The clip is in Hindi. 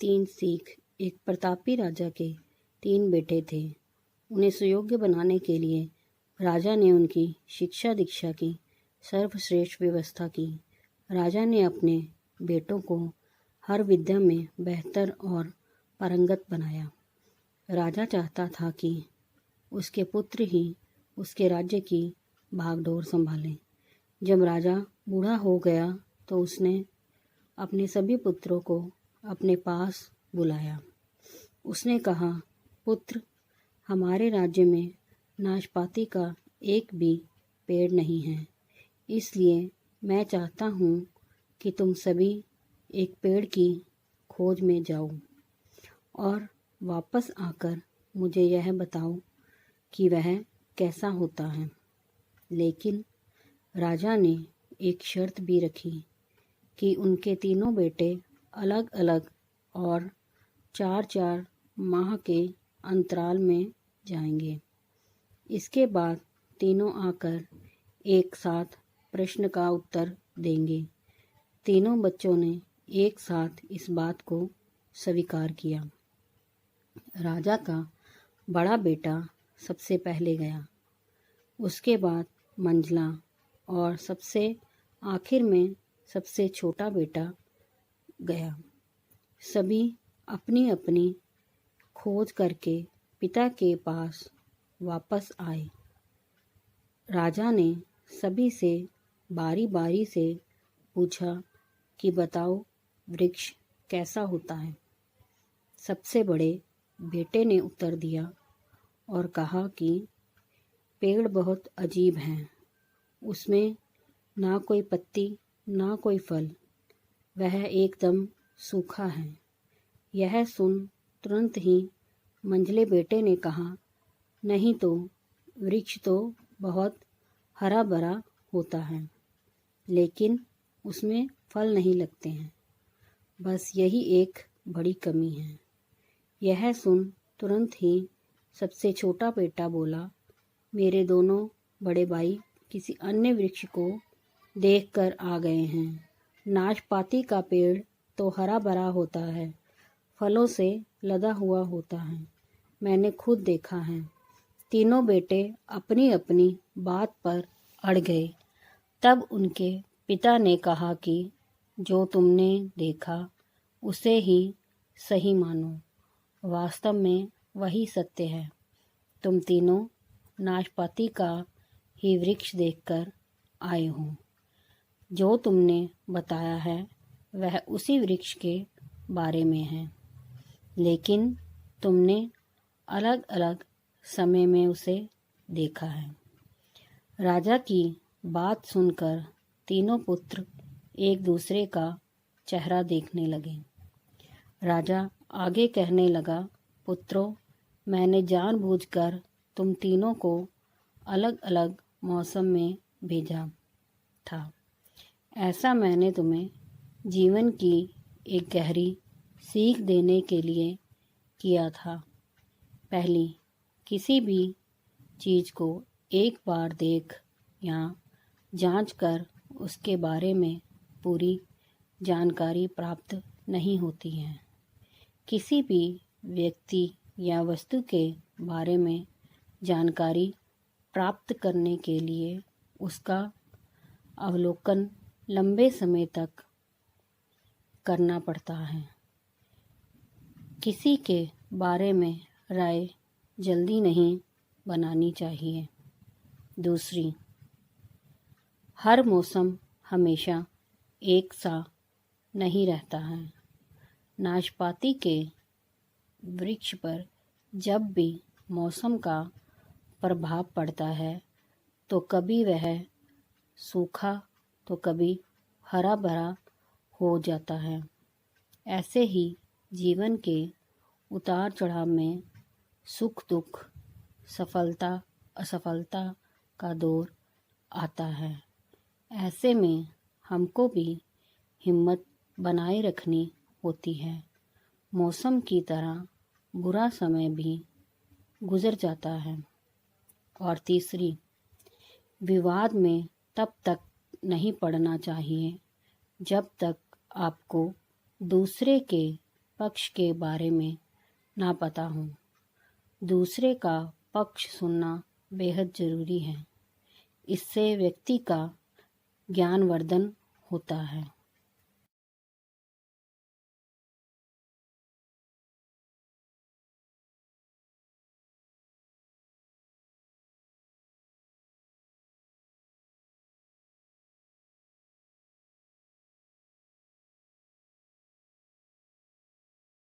तीन सीख। एक प्रतापी राजा के 3 बेटे थे। उन्हें सुयोग्य बनाने के लिए राजा ने उनकी शिक्षा दीक्षा की सर्वश्रेष्ठ व्यवस्था की। राजा ने अपने बेटों को हर विद्या में बेहतर और पारंगत बनाया। राजा चाहता था कि उसके पुत्र ही उसके राज्य की भागडोर संभालें। जब राजा बूढ़ा हो गया तो उसने अपने सभी पुत्रों को अपने पास बुलाया। उसने कहा, पुत्र, हमारे राज्य में नाशपाती का एक भी पेड़ नहीं है, इसलिए मैं चाहता हूँ कि तुम सभी एक पेड़ की खोज में जाओ और वापस आकर मुझे यह बताओ कि वह कैसा होता है। लेकिन राजा ने एक शर्त भी रखी कि उनके तीनों बेटे अलग अलग और 4-4 माह के अंतराल में जाएंगे। इसके बाद तीनों आकर एक साथ प्रश्न का उत्तर देंगे। तीनों बच्चों ने एक साथ इस बात को स्वीकार किया। राजा का बड़ा बेटा सबसे पहले गया, उसके बाद मंझला और सबसे आखिर में सबसे छोटा बेटा गया। सभी अपनी अपनी खोज करके पिता के पास वापस आए। राजा ने सभी से बारी बारी से पूछा कि बताओ वृक्ष कैसा होता है। सबसे बड़े बेटे ने उत्तर दिया और कहा कि पेड़ बहुत अजीब हैं, उसमें ना कोई पत्ती ना कोई फल, वह एकदम सूखा है। यह सुन तुरंत ही मंझले बेटे ने कहा, नहीं तो वृक्ष तो बहुत हरा भरा होता है, लेकिन उसमें फल नहीं लगते हैं, बस यही एक बड़ी कमी है। यह सुन तुरंत ही सबसे छोटा बेटा बोला, मेरे दोनों बड़े भाई किसी अन्य वृक्ष को देखकर आ गए हैं। नाशपाती का पेड़ तो हरा भरा होता है, फलों से लदा हुआ होता है, मैंने खुद देखा है। तीनों बेटे अपनी अपनी बात पर अड़ गए। तब उनके पिता ने कहा कि जो तुमने देखा उसे ही सही मानो, वास्तव में वही सत्य है। तुम तीनों नाशपाती का ही वृक्ष देखकर आए हो। जो तुमने बताया है वह उसी वृक्ष के बारे में है, लेकिन तुमने अलग अलग समय में उसे देखा है। राजा की बात सुनकर तीनों पुत्र एक दूसरे का चेहरा देखने लगे। राजा आगे कहने लगा, पुत्रों, मैंने जानबूझकर तुम तीनों को अलग अलग मौसम में भेजा था। ऐसा मैंने तुम्हें जीवन की एक गहरी सीख देने के लिए किया था। पहली, किसी भी चीज़ को एक बार देख या जांच कर उसके बारे में पूरी जानकारी प्राप्त नहीं होती है। किसी भी व्यक्ति या वस्तु के बारे में जानकारी प्राप्त करने के लिए उसका अवलोकन लंबे समय तक करना पड़ता है। किसी के बारे में राय जल्दी नहीं बनानी चाहिए। दूसरी, हर मौसम हमेशा एक सा नहीं रहता है। नाशपाती के वृक्ष पर जब भी मौसम का प्रभाव पड़ता है तो कभी वह सूखा तो कभी हरा भरा हो जाता है। ऐसे ही जीवन के उतार चढ़ाव में सुख दुख, सफलता असफलता का दौर आता है। ऐसे में हमको भी हिम्मत बनाए रखनी होती है। मौसम की तरह बुरा समय भी गुजर जाता है। और तीसरी, विवाद में तब तक नहीं पड़ना चाहिए जब तक आपको दूसरे के पक्ष के बारे में ना पता हो। दूसरे का पक्ष सुनना बेहद ज़रूरी है। इससे व्यक्ति का ज्ञानवर्धन होता है।